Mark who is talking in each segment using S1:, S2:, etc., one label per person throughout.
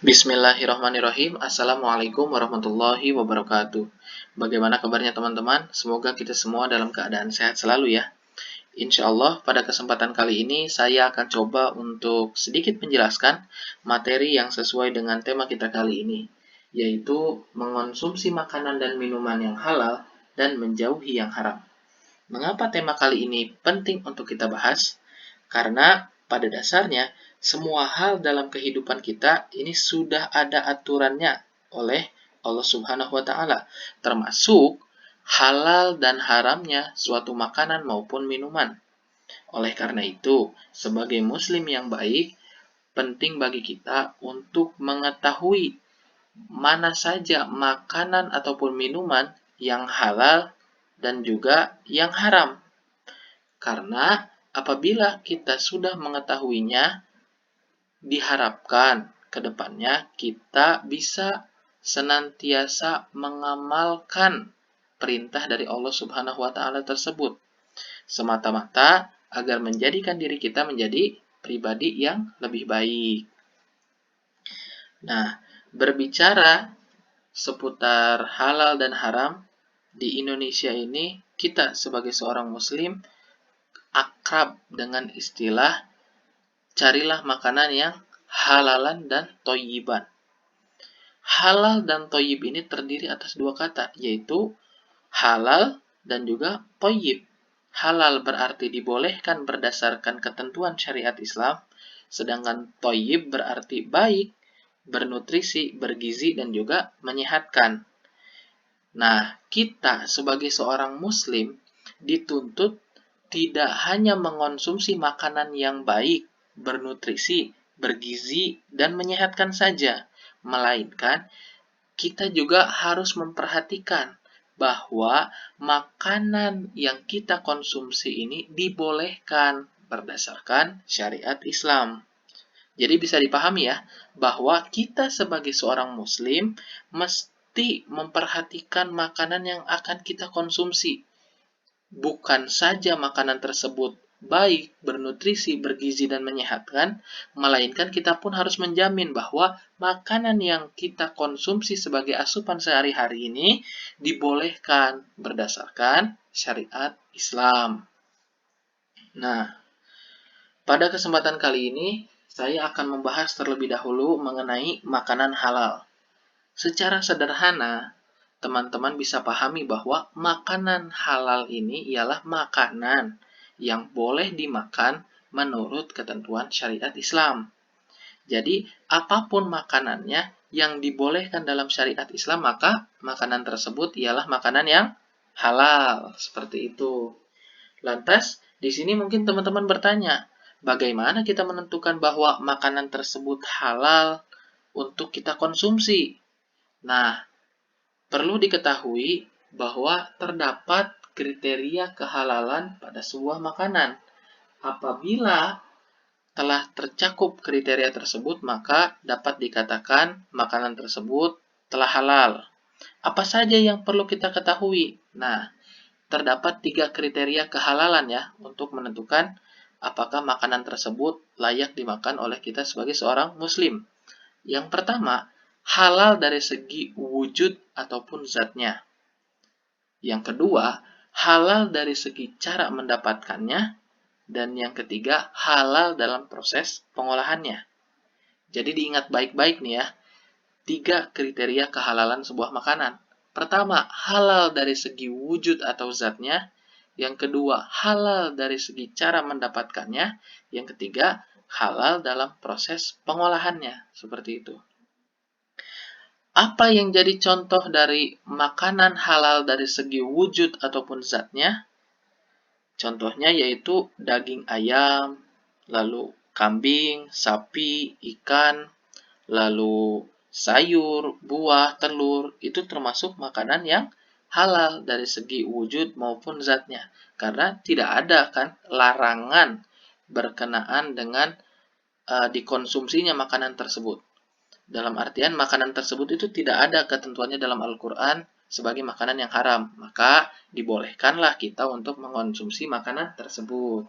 S1: Bismillahirrahmanirrahim. Assalamualaikum warahmatullahi wabarakatuh. Bagaimana kabarnya teman-teman? Semoga kita semua dalam keadaan sehat selalu ya. Insya Allah pada kesempatan kali ini saya akan coba untuk sedikit menjelaskan materi yang sesuai dengan tema kita kali ini, yaitu mengonsumsi makanan dan minuman yang halal dan menjauhi yang haram. Mengapa tema kali ini penting untuk kita bahas? Karena pada dasarnya semua hal dalam kehidupan kita ini sudah ada aturannya oleh Allah Subhanahu wa taala, termasuk halal dan haramnya suatu makanan maupun minuman. Oleh karena itu, sebagai muslim yang baik, penting bagi kita untuk mengetahui mana saja makanan ataupun minuman yang halal dan juga yang haram. Karena apabila kita sudah mengetahuinya, diharapkan ke depannya kita bisa senantiasa mengamalkan perintah dari Allah Subhanahu wa taala tersebut, semata-mata agar menjadikan diri kita menjadi pribadi yang lebih baik. Nah, berbicara seputar halal dan haram, di Indonesia ini kita sebagai seorang muslim akrab dengan istilah carilah makanan yang halalan dan thayyiban. Halal dan thayyib ini terdiri atas dua kata, yaitu halal dan juga thayyib. Halal berarti dibolehkan berdasarkan ketentuan syariat Islam, sedangkan thayyib berarti baik, bernutrisi, bergizi, dan juga menyehatkan. Nah, kita sebagai seorang muslim dituntut tidak hanya mengonsumsi makanan yang baik, bernutrisi, bergizi, dan menyehatkan saja, melainkan kita juga harus memperhatikan bahwa makanan yang kita konsumsi ini dibolehkan berdasarkan syariat Islam. Jadi bisa dipahami ya, bahwa kita sebagai seorang muslim mesti memperhatikan makanan yang akan kita konsumsi. Bukan saja makanan tersebut baik, bernutrisi, bergizi, dan menyehatkan, melainkan kita pun harus menjamin bahwa makanan yang kita konsumsi sebagai asupan sehari-hari ini dibolehkan berdasarkan syariat Islam. Nah, pada kesempatan kali ini, saya akan membahas terlebih dahulu mengenai makanan halal. Secara sederhana, teman-teman bisa pahami bahwa makanan halal ini ialah makanan yang boleh dimakan menurut ketentuan syariat Islam. Jadi, apapun makanannya yang dibolehkan dalam syariat Islam, maka makanan tersebut ialah makanan yang halal. Seperti itu. Lantas, di sini mungkin teman-teman bertanya, bagaimana kita menentukan bahwa makanan tersebut halal untuk kita konsumsi? Nah, perlu diketahui bahwa terdapat kriteria kehalalan pada sebuah makanan. Apabila telah tercakup kriteria tersebut, maka dapat dikatakan makanan tersebut telah halal. Apa saja yang perlu kita ketahui? Nah, terdapat 3 kriteria kehalalan ya untuk menentukan apakah makanan tersebut layak dimakan oleh kita sebagai seorang muslim. Yang pertama, halal dari segi wujud ataupun zatnya. Yang kedua, halal dari segi cara mendapatkannya. Dan yang ketiga, halal dalam proses pengolahannya. Jadi diingat baik-baik nih ya, 3 kriteria kehalalan sebuah makanan. Pertama, halal dari segi wujud atau zatnya. Yang kedua, halal dari segi cara mendapatkannya. Yang ketiga, halal dalam proses pengolahannya. Seperti itu. Apa yang jadi contoh dari makanan halal dari segi wujud ataupun zatnya? Contohnya yaitu daging ayam, lalu kambing, sapi, ikan, lalu sayur, buah, telur, itu termasuk makanan yang halal dari segi wujud maupun zatnya. Karena tidak ada kan larangan berkenaan dengan dikonsumsinya makanan tersebut. Dalam artian makanan tersebut itu tidak ada ketentuannya dalam Al-Quran sebagai makanan yang haram. Maka dibolehkanlah kita untuk mengonsumsi makanan tersebut.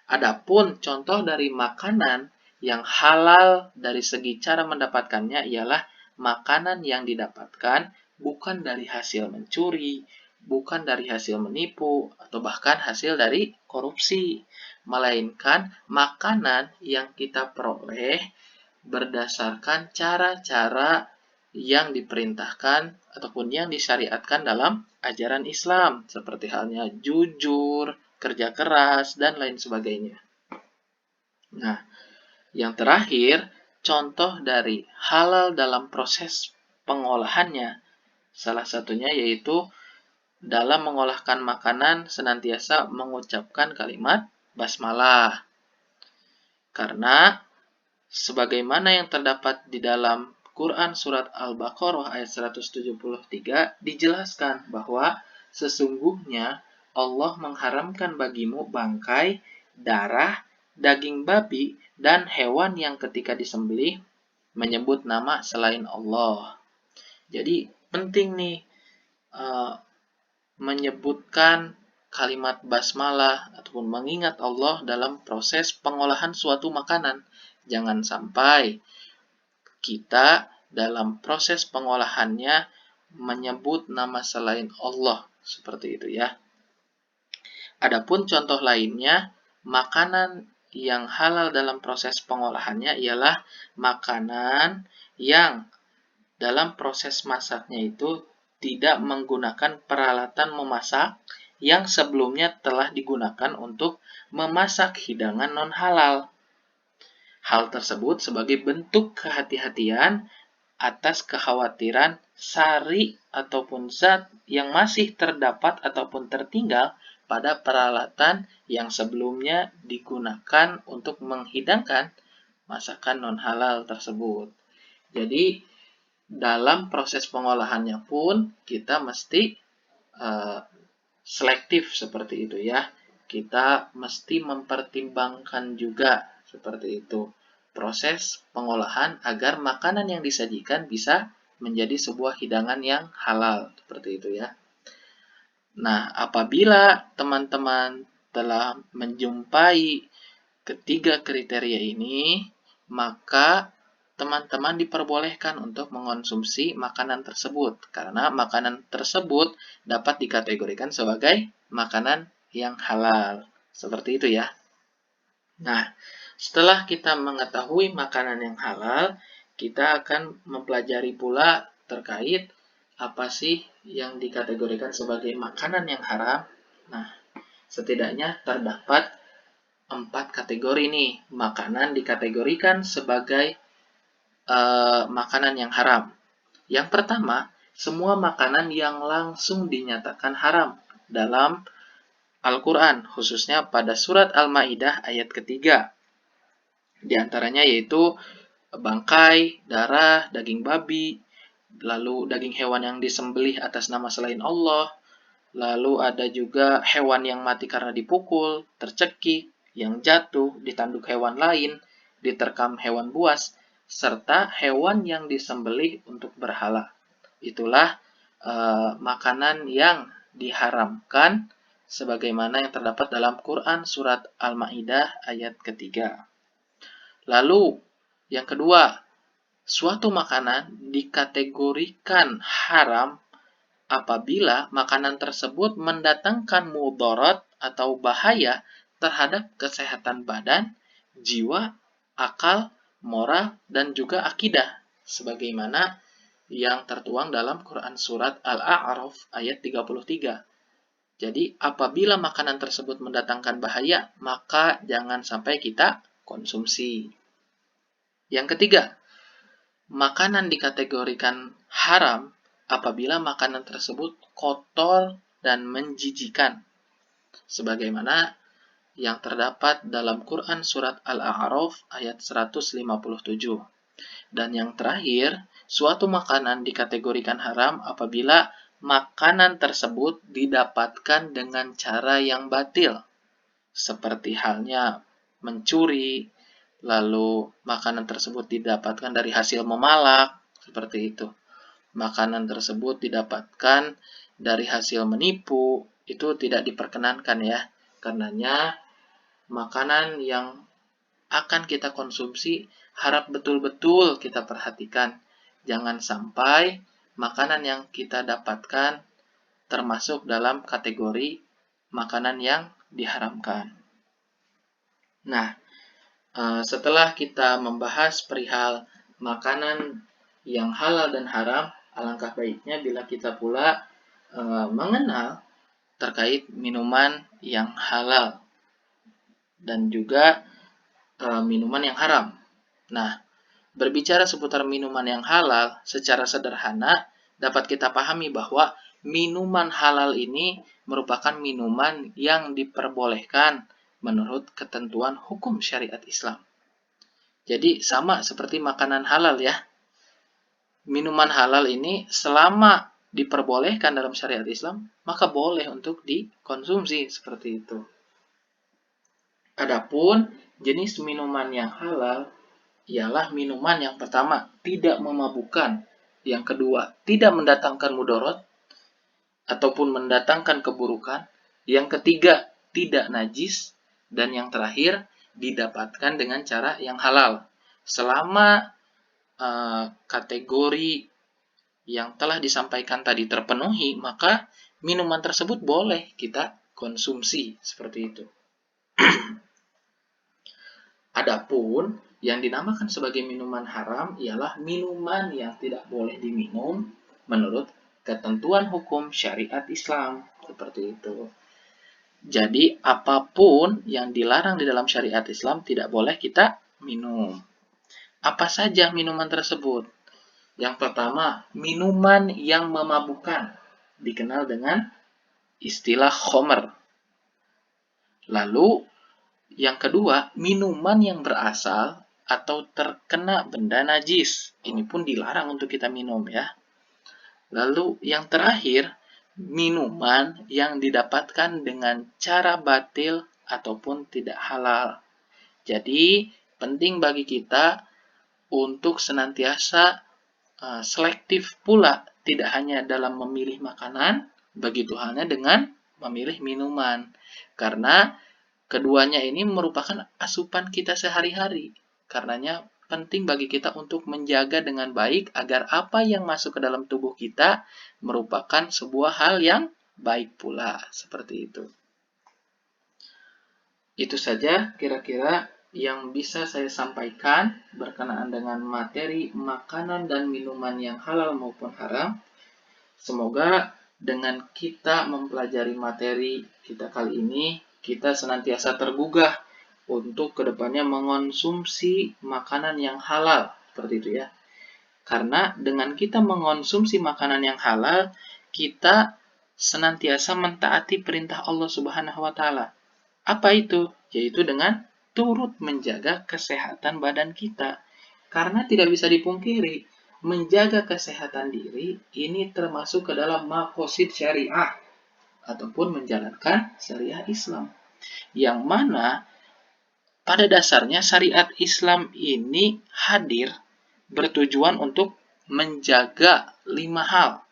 S1: Adapun contoh dari makanan yang halal dari segi cara mendapatkannya ialah makanan yang didapatkan bukan dari hasil mencuri, bukan dari hasil menipu, atau bahkan hasil dari korupsi, melainkan makanan yang kita peroleh berdasarkan cara-cara yang diperintahkan ataupun yang disyariatkan dalam ajaran Islam, seperti halnya jujur, kerja keras, dan lain sebagainya. Nah, yang terakhir, contoh dari halal dalam proses pengolahannya, salah satunya yaitu dalam mengolahkan makanan senantiasa mengucapkan kalimat basmalah. Karena sebagaimana yang terdapat di dalam Quran Surat Al-Baqarah ayat 173 dijelaskan bahwa sesungguhnya Allah mengharamkan bagimu bangkai, darah, daging babi, dan hewan yang ketika disembelih menyebut nama selain Allah. Jadi penting nih menyebutkan kalimat basmalah ataupun mengingat Allah dalam proses pengolahan suatu makanan. Jangan sampai kita dalam proses pengolahannya menyebut nama selain Allah, seperti itu ya. Adapun contoh lainnya, makanan yang halal dalam proses pengolahannya ialah makanan yang dalam proses masaknya itu tidak menggunakan peralatan memasak yang sebelumnya telah digunakan untuk memasak hidangan non-halal. Hal tersebut sebagai bentuk kehati-hatian atas kekhawatiran sari ataupun zat yang masih terdapat ataupun tertinggal pada peralatan yang sebelumnya digunakan untuk menghidangkan masakan non-halal tersebut. Jadi, dalam proses pengolahannya pun kita mesti selektif seperti itu ya. Kita mesti mempertimbangkan juga seperti itu proses pengolahan agar makanan yang disajikan bisa menjadi sebuah hidangan yang halal seperti itu ya. Nah, apabila teman-teman telah menjumpai ketiga kriteria ini, maka teman-teman diperbolehkan untuk mengonsumsi makanan tersebut karena makanan tersebut dapat dikategorikan sebagai makanan yang halal. Seperti itu ya. Nah, setelah kita mengetahui makanan yang halal, kita akan mempelajari pula terkait apa sih yang dikategorikan sebagai makanan yang haram. Nah, setidaknya terdapat 4 kategori nih. Makanan dikategorikan sebagai makanan yang haram. Yang pertama, semua makanan yang langsung dinyatakan haram dalam Al-Quran, khususnya pada surat Al-Ma'idah ayat ketiga. Di antaranya yaitu bangkai, darah, daging babi, lalu daging hewan yang disembelih atas nama selain Allah, lalu ada juga hewan yang mati karena dipukul, tercekik, yang jatuh, ditanduk hewan lain, diterkam hewan buas, serta hewan yang disembelih untuk berhala. Itulah makanan yang diharamkan sebagaimana yang terdapat dalam Quran surat Al-Ma'idah ayat ketiga. Lalu, yang kedua, suatu makanan dikategorikan haram apabila makanan tersebut mendatangkan mudarat atau bahaya terhadap kesehatan badan, jiwa, akal, moral, dan juga akidah. Sebagaimana yang tertuang dalam Quran Surat Al-A'raf ayat 33. Jadi, apabila makanan tersebut mendatangkan bahaya, maka jangan sampai kita konsumsi. Yang ketiga, makanan dikategorikan haram apabila makanan tersebut kotor dan menjijikan. Sebagaimana yang terdapat dalam Quran Surat Al-A'raf ayat 157. Dan yang terakhir, suatu makanan dikategorikan haram apabila makanan tersebut didapatkan dengan cara yang batil, seperti halnya mencuri, lalu makanan tersebut didapatkan dari hasil memalak, seperti itu. Makanan tersebut didapatkan dari hasil menipu, itu tidak diperkenankan ya. Karenanya makanan yang akan kita konsumsi, harap betul-betul kita perhatikan. Jangan sampai makanan yang kita dapatkan termasuk dalam kategori makanan yang diharamkan. Nah, setelah kita membahas perihal makanan yang halal dan haram, alangkah baiknya bila kita pula mengenal terkait minuman yang halal dan juga minuman yang haram. Nah, berbicara seputar minuman yang halal, secara sederhana dapat kita pahami bahwa minuman halal ini merupakan minuman yang diperbolehkan menurut ketentuan hukum syariat Islam. Jadi sama seperti makanan halal ya. Minuman halal ini selama diperbolehkan dalam syariat Islam, maka boleh untuk dikonsumsi seperti itu. Adapun jenis minuman yang halal ialah minuman yang pertama tidak memabukkan, yang kedua tidak mendatangkan mudarat ataupun mendatangkan keburukan, yang ketiga tidak najis, dan yang terakhir didapatkan dengan cara yang halal. Selama kategori yang telah disampaikan tadi terpenuhi, maka minuman tersebut boleh kita konsumsi seperti itu. Adapun yang dinamakan sebagai minuman haram ialah minuman yang tidak boleh diminum menurut ketentuan hukum syariat Islam, seperti itu. Jadi apapun yang dilarang di dalam syariat Islam tidak boleh kita minum. Apa saja minuman tersebut? Yang pertama, minuman yang memabukkan, dikenal dengan istilah khomer. Lalu, yang kedua, minuman yang berasal atau terkena benda najis. Ini pun dilarang untuk kita minum ya. Lalu, yang terakhir, minuman yang didapatkan dengan cara batil ataupun tidak halal. Jadi, penting bagi kita untuk senantiasa selektif pula, tidak hanya dalam memilih makanan, begitu halnya dengan memilih minuman. Karena keduanya ini merupakan asupan kita sehari-hari. Karenanya penting bagi kita untuk menjaga dengan baik agar apa yang masuk ke dalam tubuh kita merupakan sebuah hal yang baik pula. Seperti itu. Itu saja kira-kira yang bisa saya sampaikan berkenaan dengan materi makanan dan minuman yang halal maupun haram. Semoga dengan kita mempelajari materi kita kali ini, kita senantiasa tergugah untuk kedepannya mengonsumsi makanan yang halal, seperti itu ya. Karena dengan kita mengonsumsi makanan yang halal, kita senantiasa mentaati perintah Allah Subhanahu wa Ta'ala. Apa itu? Yaitu dengan turut menjaga kesehatan badan kita. Karena tidak bisa dipungkiri, menjaga kesehatan diri ini termasuk ke dalam maqasid syariah ataupun menjalankan syariah Islam. Yang mana pada dasarnya syariat Islam ini hadir bertujuan untuk menjaga 5 hal.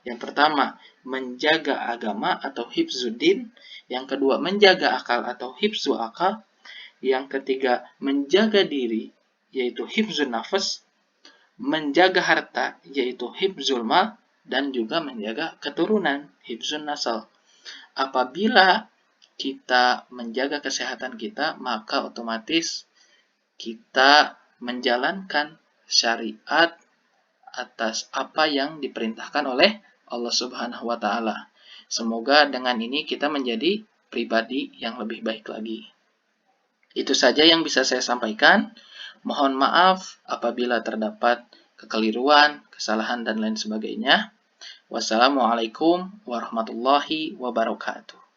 S1: Yang pertama, menjaga agama atau hifzuddin. Yang kedua, menjaga akal atau hifzu akal. Yang ketiga, menjaga diri, yaitu hifzun nafas. Menjaga harta, yaitu hifzul mal. Dan juga menjaga keturunan, hifzun nasal. Apabila kita menjaga kesehatan kita, maka otomatis kita menjalankan syariat atas apa yang diperintahkan oleh Allah Subhanahu wa Ta'ala. Semoga dengan ini kita menjadi pribadi yang lebih baik lagi. Itu saja yang bisa saya sampaikan. Mohon maaf apabila terdapat kekeliruan, kesalahan, dan lain sebagainya. Wassalamualaikum warahmatullahi wabarakatuh.